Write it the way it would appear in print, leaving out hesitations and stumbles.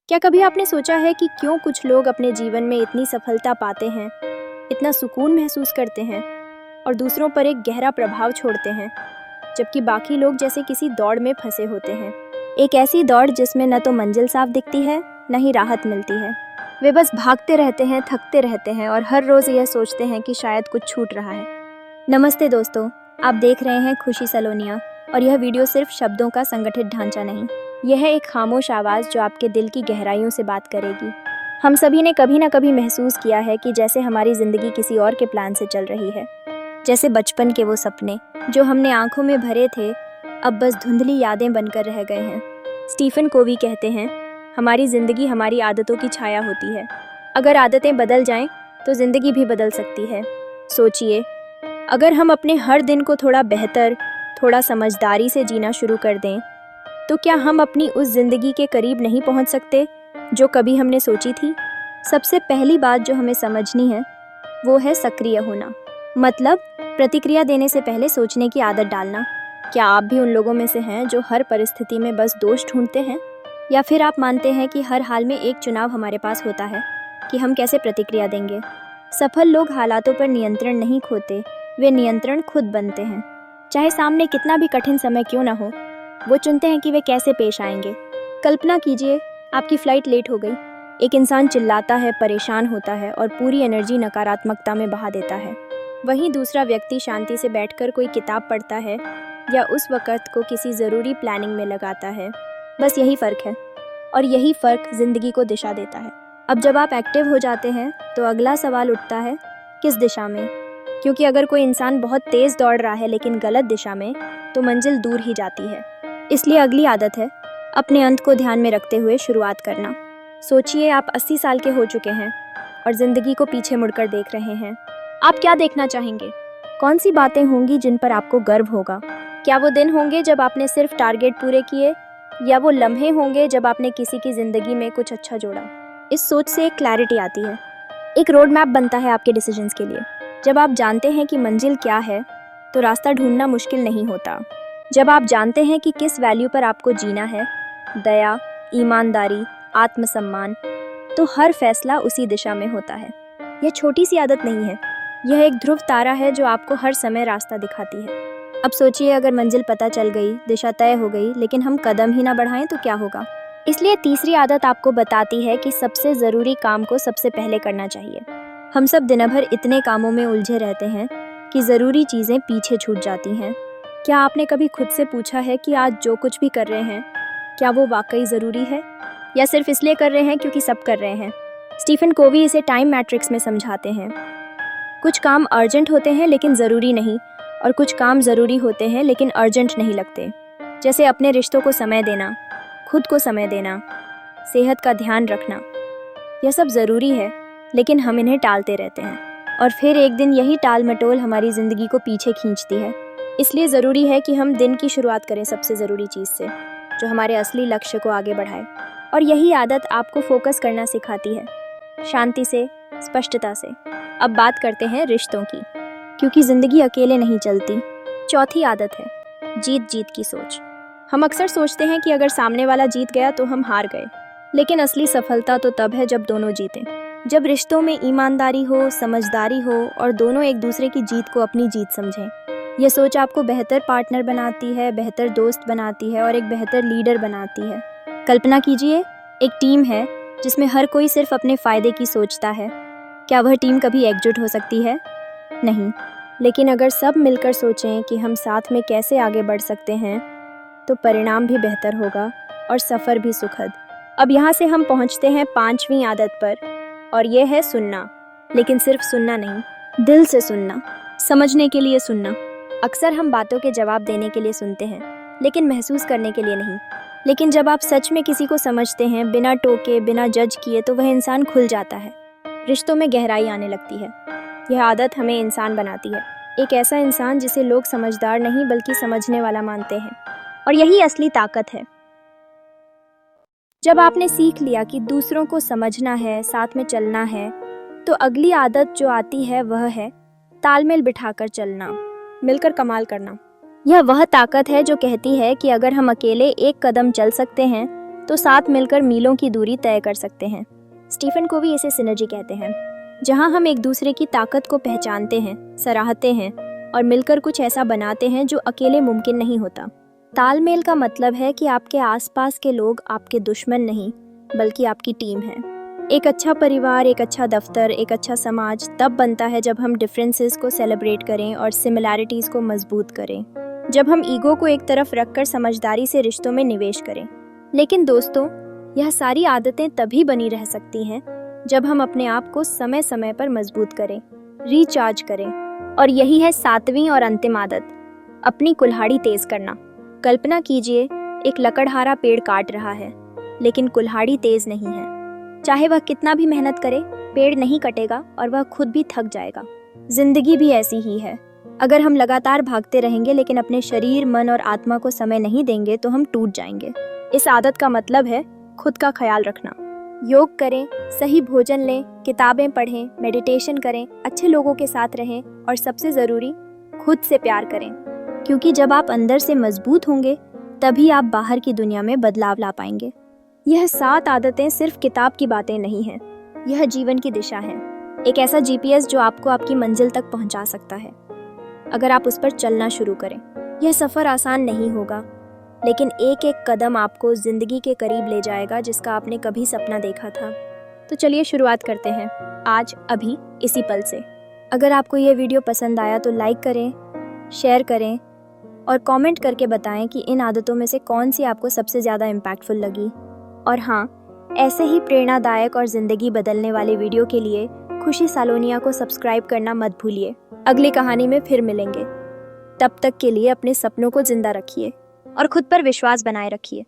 क्या कभी आपने सोचा है कि क्यों कुछ लोग अपने जीवन में इतनी सफलता पाते हैं, इतना सुकून महसूस करते हैं और दूसरों पर एक गहरा प्रभाव छोड़ते हैं, जबकि बाकी लोग जैसे किसी दौड़ में फंसे होते हैं। एक ऐसी दौड़ जिसमें न तो मंजिल साफ दिखती है, न ही राहत मिलती है। वे बस भागते रहते हैं, थकते रहते हैं और हर रोज़ यह सोचते हैं कि शायद कुछ छूट रहा है। नमस्ते दोस्तों, आप देख रहे हैं खुशी सलोनिया और यह वीडियो सिर्फ शब्दों का संगठित ढांचा नहीं, यह है एक खामोश आवाज़ जो आपके दिल की गहराइयों से बात करेगी। हम सभी ने कभी ना कभी महसूस किया है कि जैसे हमारी ज़िंदगी किसी और के प्लान से चल रही है। जैसे बचपन के वो सपने जो हमने आंखों में भरे थे, अब बस धुंधली यादें बनकर रह गए हैं। स्टीफन कोवी कहते हैं, हमारी ज़िंदगी हमारी आदतों की छाया होती है। अगर आदतें बदल जाएं, तो ज़िंदगी भी बदल सकती है। सोचिए, अगर हम अपने हर दिन को थोड़ा बेहतर, थोड़ा समझदारी से जीना शुरू कर दें, तो क्या हम अपनी उस ज़िंदगी के करीब नहीं पहुंच सकते जो कभी हमने सोची थी? सबसे पहली बात जो हमें समझनी है वो है सक्रिय होना, मतलब प्रतिक्रिया देने से पहले सोचने की आदत डालना। क्या आप भी उन लोगों में से हैं जो हर परिस्थिति में बस दोष ढूंढते हैं, या फिर आप मानते हैं कि हर हाल में एक चुनाव हमारे पास होता है कि हम कैसे प्रतिक्रिया देंगे? सफल लोग हालातों पर नियंत्रण नहीं खोते, वे नियंत्रण खुद बनते हैं। चाहे सामने कितना भी कठिन समय क्यों ना हो, वो चुनते हैं कि वे कैसे पेश आएंगे। कल्पना कीजिए, आपकी फ्लाइट लेट हो गई। एक इंसान चिल्लाता है, परेशान होता है और पूरी एनर्जी नकारात्मकता में बहा देता है। वहीं दूसरा व्यक्ति शांति से बैठकर कोई किताब पढ़ता है या उस वक़्त को किसी ज़रूरी प्लानिंग में लगाता है। बस यही फ़र्क है, और यही फ़र्क ज़िंदगी को दिशा देता है। अब जब आप एक्टिव हो जाते हैं तो अगला सवाल उठता है, किस दिशा में? क्योंकि अगर कोई इंसान बहुत तेज़ दौड़ रहा है लेकिन गलत दिशा में, तो मंजिल दूर ही जाती है। इसलिए अगली आदत है अपने अंत को ध्यान में रखते हुए शुरुआत करना। सोचिए, आप 80 साल के हो चुके हैं और ज़िंदगी को पीछे मुड़कर देख रहे हैं। आप क्या देखना चाहेंगे? कौन सी बातें होंगी जिन पर आपको गर्व होगा? क्या वो दिन होंगे जब आपने सिर्फ टारगेट पूरे किए, या वो लम्हे होंगे जब आपने किसी की ज़िंदगी में कुछ अच्छा जोड़ा? इस सोच से एक क्लैरिटी आती है, एक रोड मैप बनता है आपके डिसीजंस के लिए। जब आप जानते हैं कि मंजिल क्या है, तो रास्ता ढूंढना मुश्किल नहीं होता। जब आप जानते हैं कि किस वैल्यू पर आपको जीना है, दया, ईमानदारी, आत्मसम्मान, तो हर फैसला उसी दिशा में होता है। यह छोटी सी आदत नहीं है, यह एक ध्रुव तारा है जो आपको हर समय रास्ता दिखाती है। अब सोचिए, अगर मंजिल पता चल गई, दिशा तय हो गई, लेकिन हम कदम ही ना बढ़ाएं तो क्या होगा? इसलिए तीसरी आदत आपको बताती है कि सबसे ज़रूरी काम को सबसे पहले करना चाहिए। हम सब दिन भर इतने कामों में उलझे रहते हैं कि ज़रूरी चीज़ें पीछे छूट जाती हैं। क्या आपने कभी खुद से पूछा है कि आज जो कुछ भी कर रहे हैं, क्या वो वाकई ज़रूरी है, या सिर्फ इसलिए कर रहे हैं क्योंकि सब कर रहे हैं? स्टीफन कोवी इसे टाइम मैट्रिक्स में समझाते हैं। कुछ काम अर्जेंट होते हैं लेकिन ज़रूरी नहीं, और कुछ काम ज़रूरी होते हैं लेकिन अर्जेंट नहीं लगते। जैसे अपने रिश्तों को समय देना, खुद को समय देना, सेहत का ध्यान रखना। यह सब ज़रूरी है, लेकिन हम इन्हें टालते रहते हैं, और फिर एक दिन यही टाल मटोल हमारी ज़िंदगी को पीछे खींचती है। इसलिए ज़रूरी है कि हम दिन की शुरुआत करें सबसे ज़रूरी चीज़ से, जो हमारे असली लक्ष्य को आगे बढ़ाए। और यही आदत आपको फोकस करना सिखाती है, शांति से, स्पष्टता से। अब बात करते हैं रिश्तों की, क्योंकि ज़िंदगी अकेले नहीं चलती। चौथी आदत है जीत जीत की सोच। हम अक्सर सोचते हैं कि अगर सामने वाला जीत गया तो हम हार गए, लेकिन असली सफलता तो तब है जब दोनों जीतें। जब रिश्तों में ईमानदारी हो, समझदारी हो और दोनों एक दूसरे की जीत को अपनी जीत समझें। यह सोच आपको बेहतर पार्टनर बनाती है, बेहतर दोस्त बनाती है और एक बेहतर लीडर बनाती है। कल्पना कीजिए, एक टीम है जिसमें हर कोई सिर्फ अपने फ़ायदे की सोचता है। क्या वह टीम कभी एकजुट हो सकती है? नहीं। लेकिन अगर सब मिलकर सोचें कि हम साथ में कैसे आगे बढ़ सकते हैं, तो परिणाम भी बेहतर होगा और सफ़र भी सुखद। अब यहाँ से हम पहुँचते हैं 5वीं आदत पर, और यह है सुनना। लेकिन सिर्फ सुनना नहीं, दिल से सुनना, समझने के लिए सुनना। अक्सर हम बातों के जवाब देने के लिए सुनते हैं, लेकिन महसूस करने के लिए नहीं। लेकिन जब आप सच में किसी को समझते हैं, बिना टोके, बिना जज किए, तो वह इंसान खुल जाता है। रिश्तों में गहराई आने लगती है। यह आदत हमें इंसान बनाती है, एक ऐसा इंसान जिसे लोग समझदार नहीं बल्कि समझने वाला मानते हैं। और यही असली ताकत है। जब आपने सीख लिया कि दूसरों को समझना है, साथ में चलना है, तो अगली आदत जो आती है वह है तालमेल बिठाकर चलना, मिलकर कमाल करना। यह वह ताकत है जो कहती है कि अगर हम अकेले एक कदम चल सकते हैं, तो साथ मिलकर मीलों की दूरी तय कर सकते हैं। स्टीफन कोवी इसे सिनर्जी कहते हैं, जहां हम एक दूसरे की ताकत को पहचानते हैं, सराहते हैं और मिलकर कुछ ऐसा बनाते हैं जो अकेले मुमकिन नहीं होता। तालमेल का मतलब है कि आपके आसपास के लोग आपके दुश्मन नहीं बल्कि आपकी टीम है। एक अच्छा परिवार, एक अच्छा दफ्तर, एक अच्छा समाज तब बनता है जब हम डिफरेंसेस को सेलिब्रेट करें और सिमिलैरिटीज़ को मजबूत करें, जब हम ईगो को एक तरफ रखकर समझदारी से रिश्तों में निवेश करें। लेकिन दोस्तों, यह सारी आदतें तभी बनी रह सकती हैं जब हम अपने आप को समय समय पर मजबूत करें, रिचार्ज करें। और यही है 7वीं और अंतिम आदत, अपनी कुल्हाड़ी तेज करना। कल्पना कीजिए, एक लकड़हारा पेड़ काट रहा है, लेकिन कुल्हाड़ी तेज नहीं है। चाहे वह कितना भी मेहनत करे, पेड़ नहीं कटेगा और वह खुद भी थक जाएगा। जिंदगी भी ऐसी ही है। अगर हम लगातार भागते रहेंगे लेकिन अपने शरीर, मन और आत्मा को समय नहीं देंगे तो हम टूट जाएंगे। इस आदत का मतलब है खुद का ख्याल रखना। योग करें, सही भोजन लें, किताबें पढ़ें, मेडिटेशन करें, अच्छे लोगों के साथ रहें और सबसे ज़रूरी, खुद से प्यार करें। क्योंकि जब आप अंदर से मजबूत होंगे तभी आप बाहर की दुनिया में बदलाव ला पाएंगे। यह 7 आदतें सिर्फ किताब की बातें नहीं हैं, यह जीवन की दिशा है। एक ऐसा जीपीएस जो आपको आपकी मंजिल तक पहुंचा सकता है, अगर आप उस पर चलना शुरू करें। यह सफ़र आसान नहीं होगा, लेकिन एक एक कदम आपको ज़िंदगी के करीब ले जाएगा जिसका आपने कभी सपना देखा था। तो चलिए शुरुआत करते हैं, आज, अभी, इसी पल से। अगर आपको ये वीडियो पसंद आया तो लाइक करें, शेयर करें और कमेंट करके बताएं कि इन आदतों में से कौन सी आपको सबसे ज़्यादा इम्पैक्टफुल लगी। और हाँ, ऐसे ही प्रेरणादायक और ज़िंदगी बदलने वाले वीडियो के लिए खुशी सालोनिया को सब्सक्राइब करना मत भूलिए। अगली कहानी में फिर मिलेंगे। तब तक के लिए अपने सपनों को जिंदा रखिए और खुद पर विश्वास बनाए रखिए।